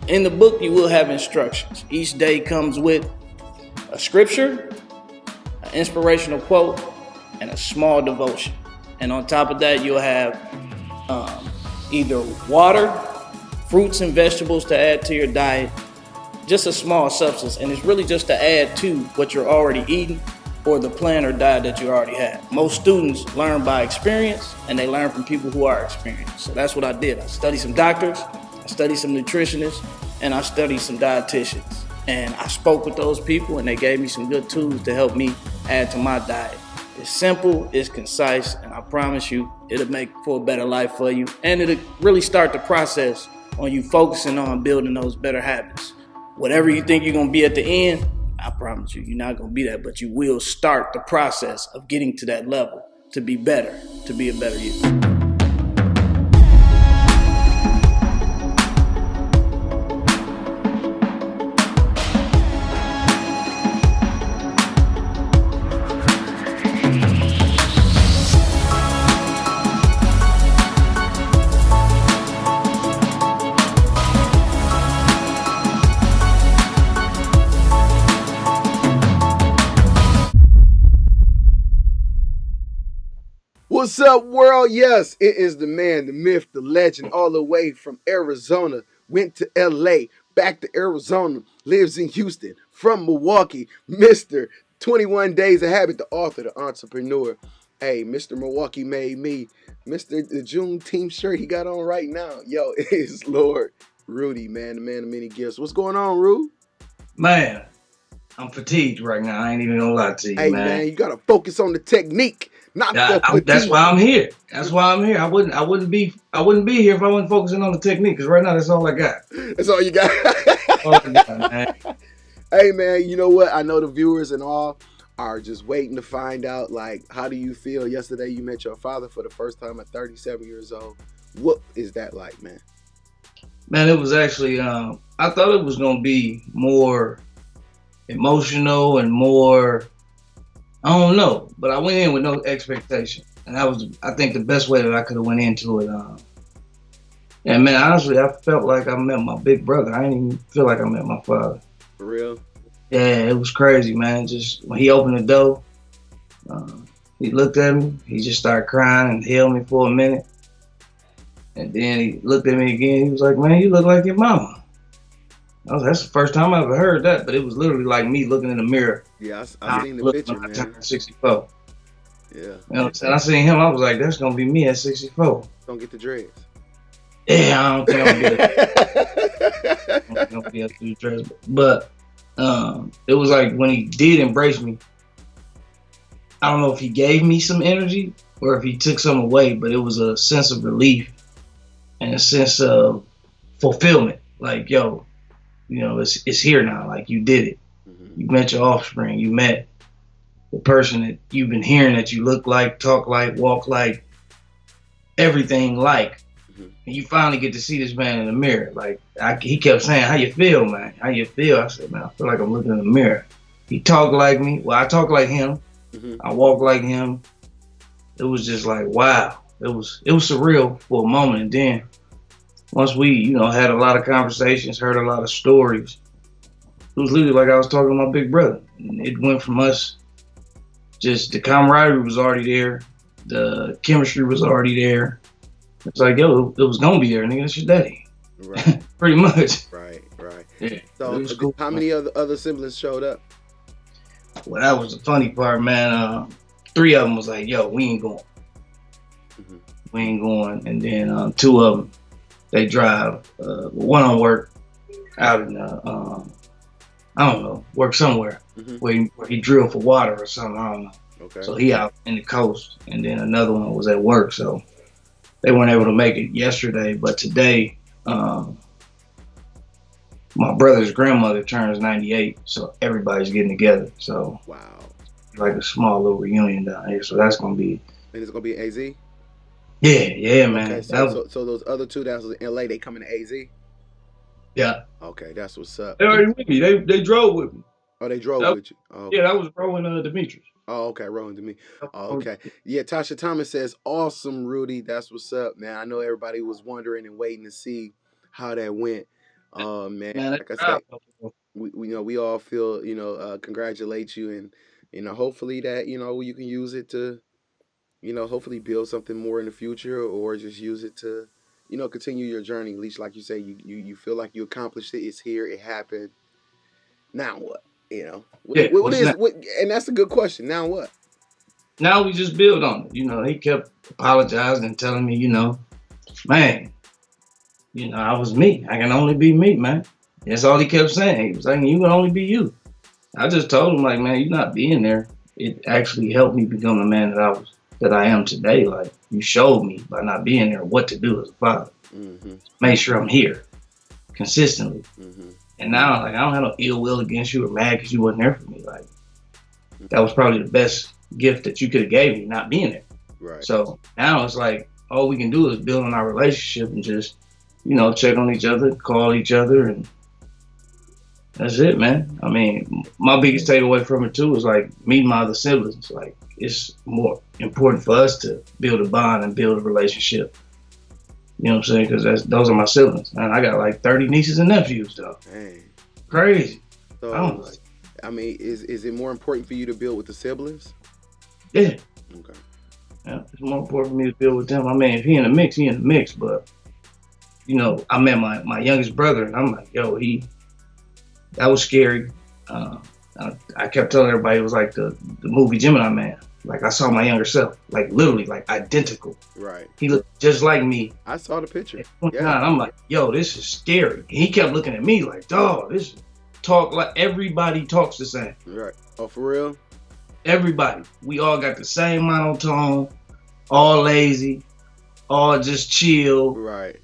In the book, you will have instructions. Each day comes with a scripture, an inspirational quote, and a small devotion. And on top of that, you'll have either water, fruits and vegetables to add to your diet, just a small substance, and it's really just to add to what you're already eating or the plan or diet that you already have. Most students learn by experience, and they learn from people who are experienced. So that's what I did. I studied some doctors, I studied some nutritionists, and I studied some dietitians. And I spoke with those people, and they gave me some good tools to help me add to my diet. It's simple, it's concise, and I promise you, it'll make for a better life for you, and it'll really start the process on you focusing on building those better habits. Whatever you think you're gonna be at the end, I promise you, you're not gonna be that, but you will start the process of getting to that level to be better, to be a better you.
What's up, world? Yes, it is the man, the myth, the legend, all the way from Arizona. Went to LA, back to Arizona, lives in Houston, from Milwaukee, Mr. 21 Days of Habit, the author, the entrepreneur. Hey, Mr. Milwaukee made me. Mr. the Juneteenth shirt he got on right now. Yo, it is Lord Rudy, man, the man of many gifts. What's going on, Ru?
Man, I'm fatigued right now. I ain't even gonna lie to you,
Hey, man, you gotta focus on the technique, Not the
That's
fatigue.
why I'm here. That's why I'm here. I wouldn't be here if I wasn't focusing on the technique. Because right now, that's all I got.
That's all you got.
All I got, man.
Hey man, you know what? I know the viewers and all are just waiting to find out. Like, how do you feel? Yesterday, you met your father for the first time at 37 years old. What is that like, man?
Man, it was actually. I thought it was gonna be more emotional and more. I don't know, but I went in with no expectation, and that was, I think, the best way that I could have went into it. And man, honestly, I felt like I met my big brother. I didn't even feel like I met my father.
For real?
Yeah, it was crazy, man. Just when he opened the door, he looked at me. He just started crying and held me for a minute, and then he looked at me again. He was like, "Man, you look like your mama." That's the first time I ever heard that, but it was literally like me looking in the mirror.
Yeah, I seen the picture, man.
I turned 64.
Yeah.
You know what I'm saying? I seen him. I was like, that's gonna be me at 64.
Don't get the dreads.
Yeah, I don't think I'm gonna be able to do dreads. But it was like when he did embrace me. I don't know if he gave me some energy or if he took some away, but it was a sense of relief and a sense of fulfillment. Like, yo, you know, it's here now. Like, you did it. You met your offspring. You met the person that you've been hearing that you look like, talk like, walk like, everything like. And you finally get to see this man in the mirror. Like, he kept saying, "How you feel, man? How you feel?" I said, "Man, I feel like I'm looking in the mirror." He talked like me. Well, I talk like him. I walk like him. It was just like, wow. It was surreal for a moment. And then once we, you know, had a lot of conversations, heard a lot of stories, it was literally like I was talking to my big brother. And it went from us, just the camaraderie was already there. The chemistry was already there. It's like, yo, it was going to be there, nigga. It's your daddy.
Right.
Pretty much.
Right.
Yeah.
So,
Cool.
how many other siblings showed up?
Well, that was the funny part, man. 3 of them was like, yo, we ain't going. We ain't going. And then 2 of them, they drive. One on work out in, I don't know, work somewhere where he drilled for water or something. I don't know.
Okay.
So he out in the coast. And then another one was at work. So they weren't able to make it yesterday. But today, my brother's grandmother turns 98. So everybody's getting together. So
wow.
Like a small little reunion down here. So that's going to be.
And it's going to be AZ?
Yeah, man.
Okay, so those other 2 that was in LA, they coming to AZ?
Yeah.
Okay, that's what's up.
They already with me. They drove with me.
Oh, they drove with you? Oh, okay.
Yeah, that was Rowan Demetrius.
Oh, okay, Rowan to me. Oh, okay. Yeah, Tasha Thomas says, awesome, Rudy. That's what's up, man. I know everybody was wondering and waiting to see how that went. Man, like I said, we all feel, congratulate you, and, hopefully that, you can use it to, hopefully build something more in the future, or just use it to, continue your journey. At least, like you say, you feel like you accomplished it. It's here. It happened. Now what? And that's a good question. Now what?
Now we just build on it. He kept apologizing and telling me, man, I was me. I can only be me, man. That's all he kept saying. He was like, you can only be you. I just told him, like, man, you not being there. It actually helped me become the man that I am today. Like, you showed me by not being there what to do as a father. Make sure I'm here consistently. And now, like, I don't have no ill will against you or mad because you wasn't there for me. Like, that was probably the best gift that you could have gave me, not being there.
Right.
So now it's like, all we can do is build on our relationship and just, check on each other, call each other, and that's it, man. I mean, my biggest takeaway from it too is like meeting my other siblings. Like, it's more important for us to build a bond and build a relationship. You know what I'm saying? Because those are my siblings. And I got like 30 nieces and nephews, though.
Dang.
Crazy.
So, I mean, is it more important for you to build with the siblings?
Yeah.
Okay.
Yeah, it's more important for me to build with them. I mean, if he in the mix, he in the mix. But, I met my youngest brother, and I'm like, yo, that was scary. I kept telling everybody it was like the movie Gemini Man. Like, I saw my younger self, like literally, like identical.
Right.
He looked just like me.
I saw the picture.
Yeah. I'm like, yo, this is scary. And he kept looking at me like, dog, this talk like everybody talks the same.
Right. Oh, for real?
Everybody. We all got the same monotone, all lazy, all just chill.
Right.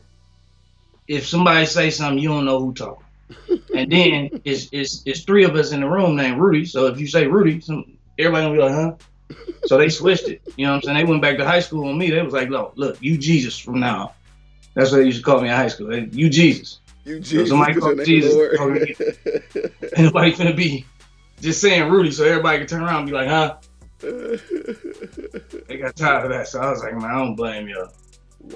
If somebody say something, you don't know who talking. And then it's three of us in the room named Rudy. So if you say Rudy, everybody gonna be like, huh? So they switched it. You know what I'm saying? They went back to high school on me. They was like, look, you Jesus from now on. That's what they used to call me in high school. You Jesus.
You Jesus.
So somebody called Jesus. Nobody finna be just saying Rudy so everybody can turn around and be like, huh? They got tired of that. So I was like, man, I don't blame y'all.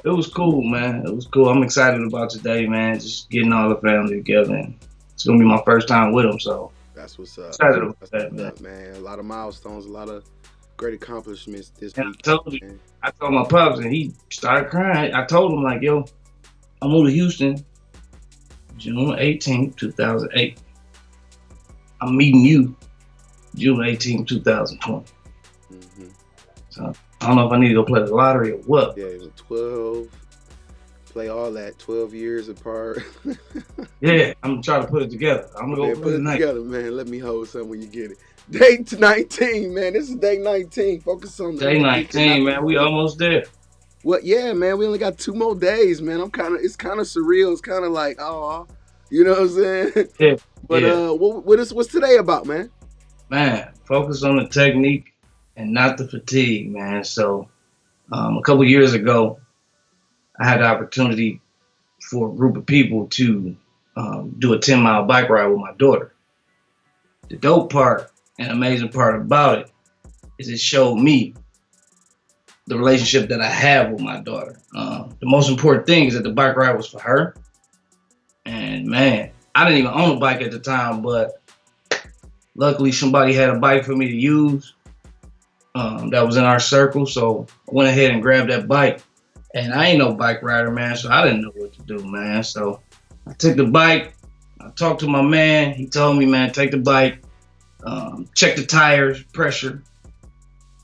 It was cool, man. It was cool. I'm excited about today, man. Just getting all the family together. And it's going to be my first time with them, so.
That's what's up.
Excited about that,
man. A lot of milestones, a lot of great accomplishments this
and
week.
I told my pops, and he started crying. I told him, like, yo, I moved to Houston June 18, 2008. I'm meeting you June 18, 2020.
Mm-hmm.
So I don't know if I need to go play the lottery or what.
Yeah, 12. Play all that 12 years apart.
Yeah, I'm gonna try to put it together. I'm gonna go
put it together, man. Let me hold something when you get it. Day 19, man. This is day 19. Focus on
day 19, man. We almost there.
Well, yeah, man. We only got 2 more days, man. It's kind of surreal. It's kind of like, oh, you know what I'm saying?
Yeah.
But what's today about, man?
Man, focus on the technique and not the fatigue, man. So, a couple years ago, I had the opportunity for a group of people to do a 10-mile bike ride with my daughter. The dope part and amazing part about it is it showed me the relationship that I have with my daughter. The most important thing is that the bike ride was for her. And man, I didn't even own a bike at the time, but luckily somebody had a bike for me to use that was in our circle. So I went ahead and grabbed that bike. And I ain't no bike rider, man, so I didn't know what to do, man. So I took the bike. I talked to my man. He told me, man, take the bike, check the tires, pressure,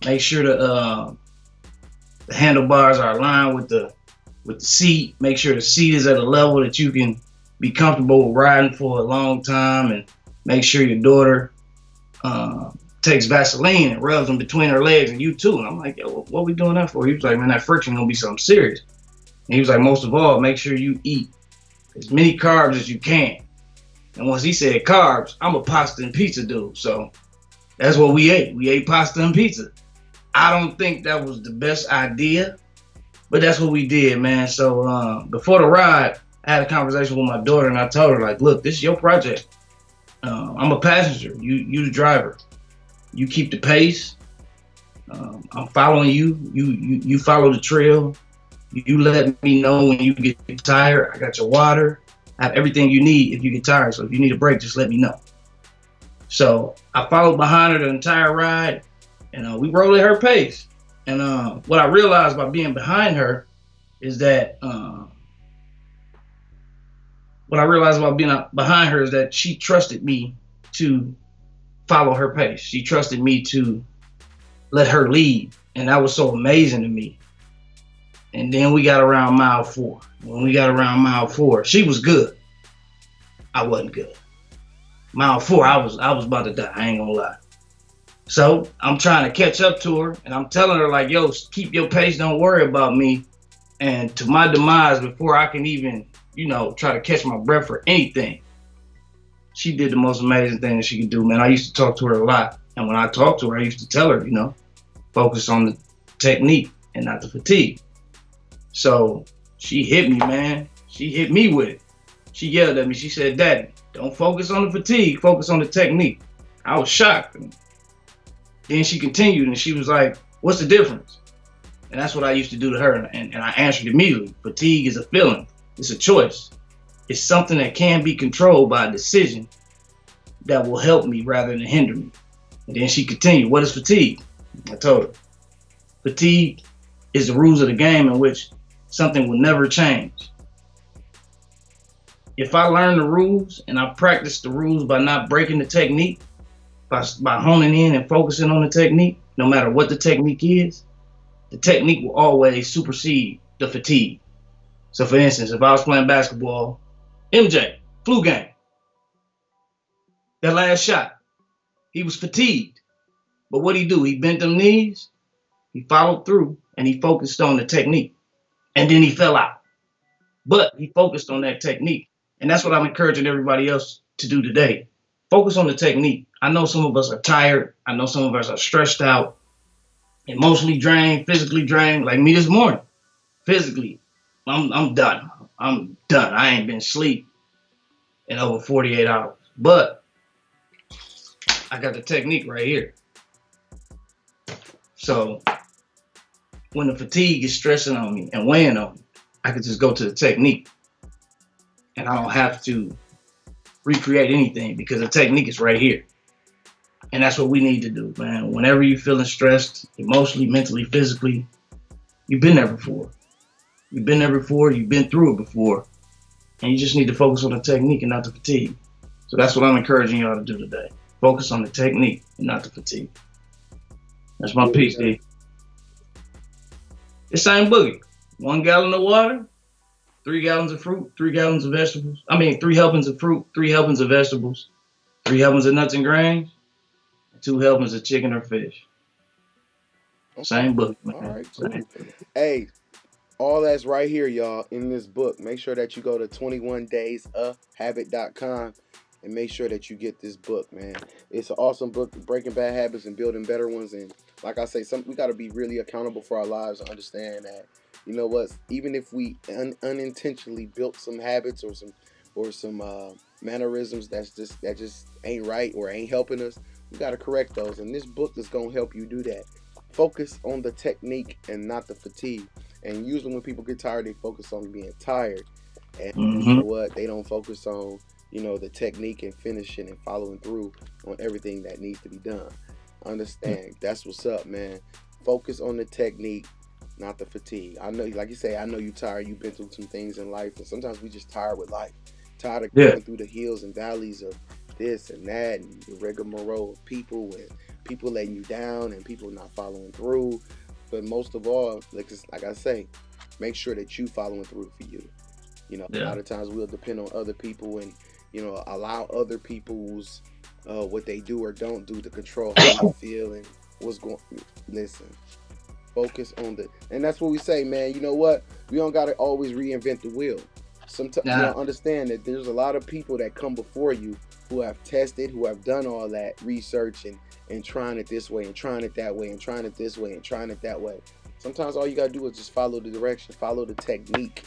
make sure the handlebars are aligned with the seat. Make sure the seat is at a level that you can be comfortable with riding for a long time, and make sure your daughter takes Vaseline and rubs them between her legs, and you too. And I'm like, yo, what we doing that for? He was like, man, that friction gonna be something serious. And he was like, most of all, make sure you eat as many carbs as you can. And once he said carbs, I'm a pasta and pizza dude. So that's what we ate. We ate pasta and pizza. I don't think that was the best idea, but that's what we did, man. So before the ride, I had a conversation with my daughter, and I told her, like, look, this is your project. I'm a passenger. You the driver. You keep the pace. I'm following you. You follow the trail. You let me know when you get tired. I got your water. I have everything you need if you get tired. So if you need a break, just let me know. So I followed behind her the entire ride, and we rode at her pace. And what I realized by being behind her is that she trusted me to follow her pace. She trusted me to let her lead. And that was so amazing to me. And then we got around mile 4. When we got around mile 4, she was good. I wasn't good. Mile 4, I was about to die. I ain't gonna lie. So I'm trying to catch up to her, and I'm telling her, like, yo, keep your pace. Don't worry about me. And to my demise, before I can even, try to catch my breath for anything, she did the most amazing thing that she could do, man. I used to talk to her a lot. And when I talked to her, I used to tell her, focus on the technique and not the fatigue. So she hit me, man. She hit me with it. She yelled at me. She said, Daddy, don't focus on the fatigue. Focus on the technique. I was shocked. And then she continued, and she was like, what's the difference? And that's what I used to do to her. And I answered immediately. Fatigue is a feeling. It's a choice. It's something that can be controlled by a decision that will help me rather than hinder me. And then she continued, what is fatigue? I told her, fatigue is the rules of the game in which something will never change. If I learn the rules and I practice the rules by not breaking the technique, by honing in and focusing on the technique, no matter what the technique is, the technique will always supersede the fatigue. So for instance, if I was playing basketball, MJ, flu game. That last shot, he was fatigued. But what he do? He bent them knees, he followed through, and he focused on the technique. And then he fell out. But he focused on that technique. And that's what I'm encouraging everybody else to do today. Focus on the technique. I know some of us are tired. I know some of us are stressed out, emotionally drained, physically drained, like me this morning. Physically, I'm done. I'm done. I ain't been asleep in over 48 hours. But I got the technique right here. So when the fatigue is stressing on me and weighing on me, I can just go to the technique. And I don't have to recreate anything because the technique is right here. And that's what we need to do, man. Whenever you're feeling stressed, emotionally, mentally, physically, you've been there before. You've been there before, you've been through it before. And you just need to focus on the technique and not the fatigue. So that's what I'm encouraging y'all to do today. Focus on the technique and not the fatigue. That's my piece, D. It's same boogie. 1 gallon of water, 3 gallons of fruit, 3 gallons of vegetables. 3 helpings of fruit, 3 helpings of vegetables, 3 helpings of nuts and grains, 2 helpings of chicken or fish.
Okay.
Same book, man.
All right, cool. Hey, all that's right here, y'all, in this book. Make sure that you go to 21daysahabit.com and make sure that you get this book, man. It's an awesome book, Breaking Bad Habits and Building Better Ones. And like I say, we got to be really accountable for our lives and understand that, you know what, even if we unintentionally built some habits or some mannerisms that just ain't right or ain't helping us, we got to correct those. And this book is going to help you do that. Focus on the technique and not the fatigue. And usually when people get tired, they focus on being tired. And you know what? They don't focus on, the technique and finishing and following through on everything that needs to be done. Understand? That's what's up, man. Focus on the technique, not the fatigue. I know, like you say, I know you're tired. You've been through some things in life. And sometimes we just tired with life. Tired of going through the hills and valleys of this and that and the rigmarole of people and people letting you down and people not following through. But most of all, like I say, make sure that you following through for you. A lot of times we'll depend on other people and, allow other people's what they do or don't do to control how you feel and what's going. Listen, focus on and that's what we say, man. You know what? We don't got to always reinvent the wheel. Sometimes you don't understand that there's a lot of people that come before you who have tested, who have done all that research and trying it this way and trying it that way and trying it this way and trying it that way. Sometimes all you got to do is just follow the direction, follow the technique,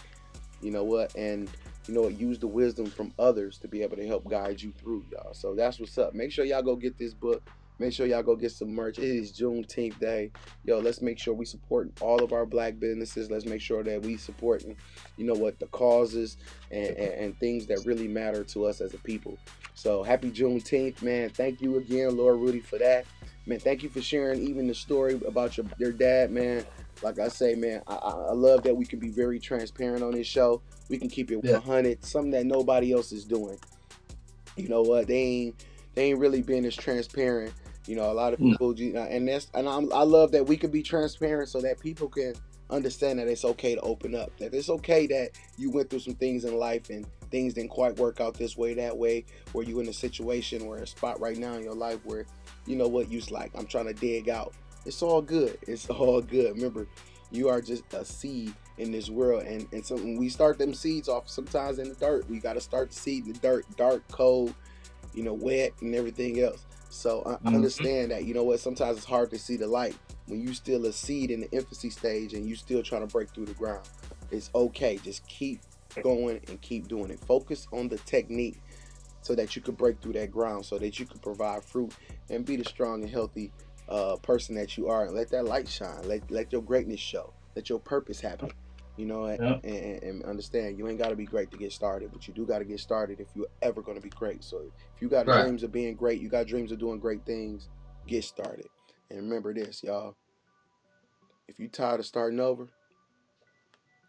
you know what, and use the wisdom from others to be able to help guide you through, y'all. So that's what's up. Make sure y'all go get this book. Make sure y'all go get some merch. It is Juneteenth Day. Yo, let's make sure we support all of our black businesses. Let's make sure that we supporting, the causes and things that really matter to us as a people. So happy Juneteenth, man. Thank you again, Lord Rudy, for that. Man, thank you for sharing even the story about your dad, man. Like I say, man, I love that we can be very transparent on this show. We can keep it 100, something that nobody else is doing. You know what? They ain't really being as transparent. A lot of people, I love that we can be transparent so that people can understand that it's okay to open up. That it's okay that you went through some things in life and things didn't quite work out this way, that way, or you in a situation or a spot right now in your life where, you's like, I'm trying to dig out. It's all good. It's all good. Remember, you are just a seed in this world. And so when we start them seeds off sometimes in the dirt, we got to start the seed in the dirt, dark, cold, wet and everything else. So I understand that, sometimes it's hard to see the light when you still a seed in the infancy stage and you still trying to break through the ground. It's okay. Just keep going and keep doing it. Focus on the technique so that you can break through that ground, so that you can provide fruit and be the strong and healthy person that you are, and let that light shine. Let your greatness show. Let your purpose happen. And understand you ain't got to be great to get started, but you do got to get started if you're ever going to be great. So if you got dreams of being great, you got dreams of doing great things, get started. And remember this, y'all. If you tired of starting over,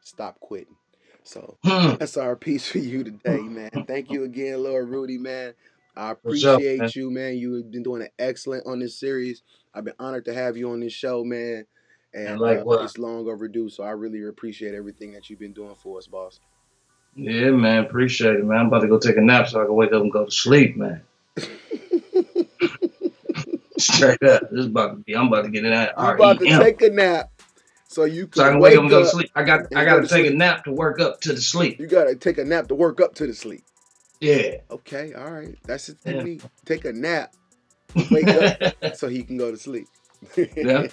stop quitting. So that's our piece for you today, man. Thank you again, Lord Rudy, man. I appreciate you, man. You have been doing excellent on this series. I've been honored to have you on this show, man. And it's long overdue, so I really appreciate everything that you've been doing for us, boss.
Yeah, man. Appreciate it, man. I'm about to go take a nap so I can wake up and go to sleep, man. Straight up. This is about to be. I'm about to get in that
You about to
REM.
take a nap so you
So I
can
can wake up
wake
and go to
up
sleep. I got
and go
to
to
take a
sleep.
nap to work up to the sleep.
You gotta take a nap to work up to the sleep.
Yeah.
Okay, all right. That's his
Yeah.
technique. Take a nap to wake up so he can go to sleep.
Yeah.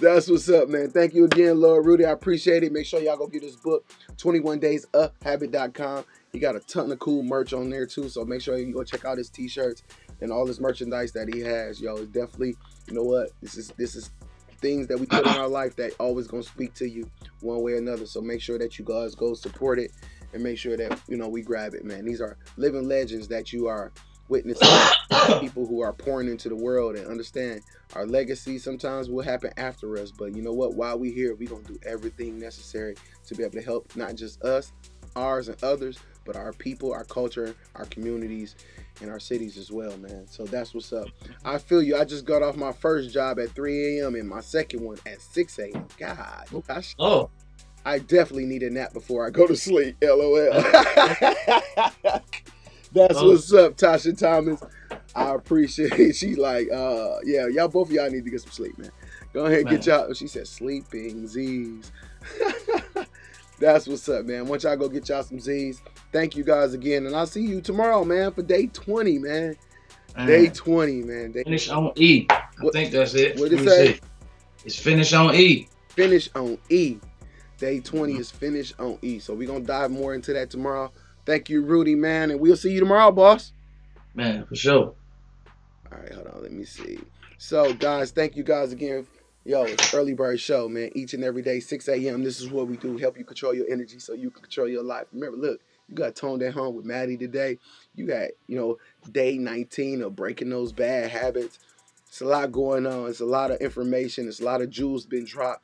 That's what's up, man. Thank you again, Lord Rudy. I appreciate it. Make sure y'all go get his book, 21daysuphabit.com. He got a ton of cool merch on there too, so make sure you can go check out his t-shirts and all his merchandise that he has. Yo, it's definitely, you know what? This is things that we put in our life that always gonna speak to you one way or another. So make sure that you guys go support it and make sure that, you know, we grab it, man. These are living legends that you are witnessing, people who are pouring into the world, and understand our legacy sometimes will happen after us. But you know what? While we're here, we're going to do everything necessary to be able to help not just us, ours, and others, but our people, our culture, our communities, and our cities as well, man. So that's what's up. I feel you. I just got off my first job at 3 a.m. and my second one at 6 a.m. God,
Oh.
I definitely need a nap before I go to sleep. LOL. That's what's up, Tasha Thomas. I appreciate it. She's like, yeah, y'all, both of y'all need to get some sleep, man. Go ahead and get y'all. She said sleeping Z's. That's what's up, man. Once y'all go get y'all some Z's, thank you guys again. And I'll see you tomorrow, man, for day 20, man. Day 20, man.
Finish on E. I think that's it.
What did it say?
It's finish on E.
Finish on E. Day 20 is finish on E. So we're going to dive more into that tomorrow. Thank you, Rudy, man. And we'll see you tomorrow, boss.
Man, for sure.
All right, hold on. Let me see. So, guys, thank you guys again. Yo, it's Early Bird Show, man. Each and every day, 6 a.m. This is what we do. Help you control your energy so you can control your life. Remember, look, you got Toned at Home with Maddie today. You got, you know, day 19 of breaking those bad habits. It's a lot going on. It's a lot of information. It's a lot of jewels been dropped.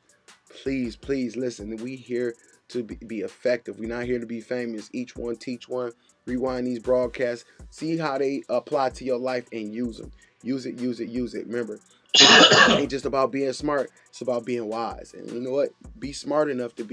Please, please listen. We here to be effective. We're not here to be famous. Each one, teach one. Rewind these broadcasts. See how they apply to your life and use them. Use it, use it, use it. Remember, it ain't just about being smart. It's about being wise. And you know what? Be smart enough to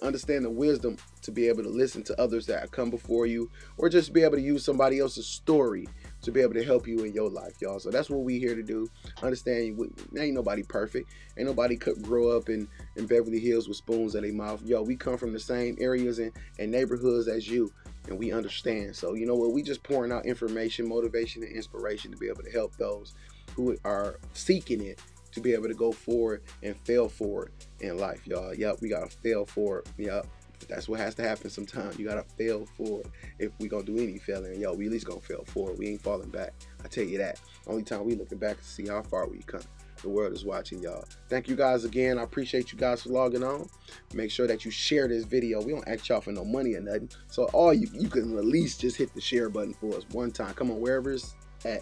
understand the wisdom to be able to listen to others that come before you, or just be able to use somebody else's story to be able to help you in your life, y'all. So that's what we here to do. Understand, ain't nobody perfect. Ain't nobody could grow up in Beverly Hills with spoons in their mouth. Yo, we come from the same areas and neighborhoods as you, and we understand. So you know what? We just pouring out information, motivation, and inspiration to be able to help those who are seeking it to be able to go forward and fail forward in life, y'all. Yep, we gotta fail forward. Yep. That's what has to happen sometimes. You gotta fail forward. If we gonna do any failing, yo, we at least gonna fail forward. We ain't falling back. I tell you that. Only time we looking back to see how far we come. The world is watching, y'all. Thank you guys again. I appreciate you guys for logging on. Make sure that you share this video. We don't ask y'all for no money or nothing. So all you can at least just hit the share button for us one time. Come on, wherever it's at,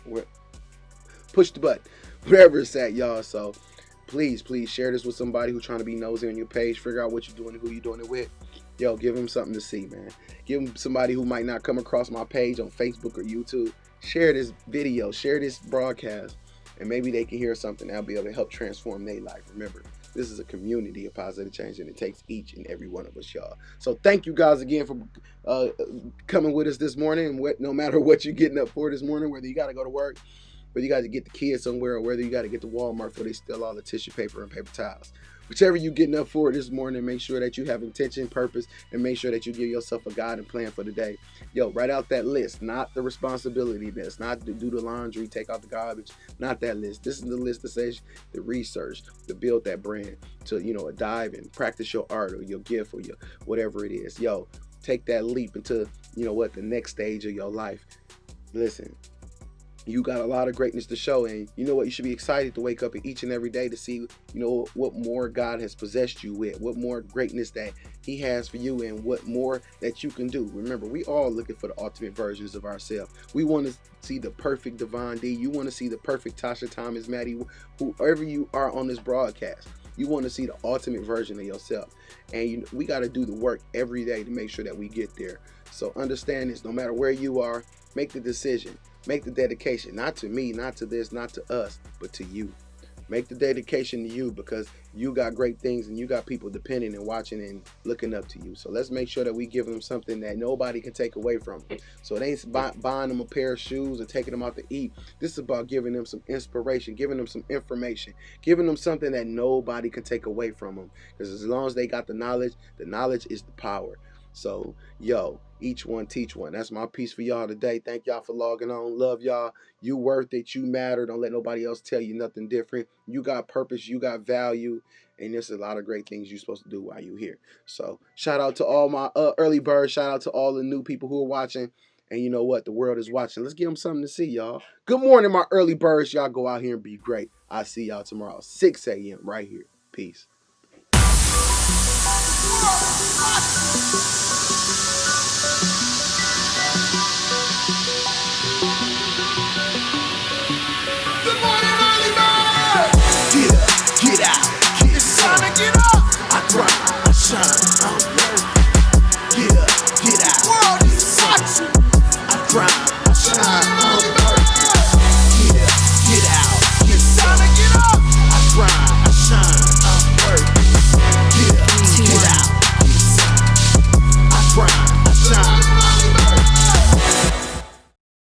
push the button. Wherever it's at, y'all. So please share this with somebody who's trying to be nosy on your page. Figure out what you're doing and who you're doing it with. Yo, give them something to see, man. Give them somebody who might not come across my page on Facebook or YouTube. Share this video, share this broadcast, and maybe they can hear something that'll be able to help transform their life. Remember, this is a community of positive change, and it takes each and every one of us, y'all. So thank you guys again for coming with us this morning. And no matter what you're getting up for this morning, whether you got to go to work, whether you got to get the kids somewhere, or whether you got to get to Walmart before they steal all the tissue paper and paper towels. Whichever you're getting up for this morning, make sure that you have intention, purpose, and make sure that you give yourself a guide and plan for the day. Yo, write out that list, not the responsibility list, not to do the laundry, take out the garbage, not that list. This is the list that says the research, to build that brand, to, you know, dive and practice your art or your gift or your whatever it is. Yo, take that leap into, you know what, the next stage of your life. Listen, you got a lot of greatness to show, and you know what, you should be excited to wake up each and every day to see, you know, what more God has possessed you with, what more greatness that he has for you, and what more that you can do. Remember, we all looking for the ultimate versions of ourselves. We want to see the perfect Devon D. You want to see the perfect Tasha Thomas, Maddie, whoever you are on this broadcast. You want to see the ultimate version of yourself, and we got to do the work every day to make sure that we get there. So understand this, no matter where you are, make the decision. Make the dedication, not to me, not to this, not to us, but to you. Make the dedication to you, because you got great things and you got people depending and watching and looking up to you. So let's make sure that we give them something that nobody can take away from them. So it ain't buying them a pair of shoes or taking them out to eat. This is about giving them some inspiration, giving them some information, giving them something that nobody can take away from them. Because as long as they got the knowledge is the power. So, yo, each one teach one. That's my piece for y'all today. Thank y'all for logging on. Love y'all. You worth it. You matter. Don't let nobody else tell you nothing different. You got purpose. You got value. And there's a lot of great things you're supposed to do while you're here. So, shout out to all my early birds. Shout out to all the new people who are watching. And you know what? The world is watching. Let's give them something to see, y'all. Good morning, my early birds. Y'all go out here and be great. I'll see y'all tomorrow, 6 a.m. right here. Peace.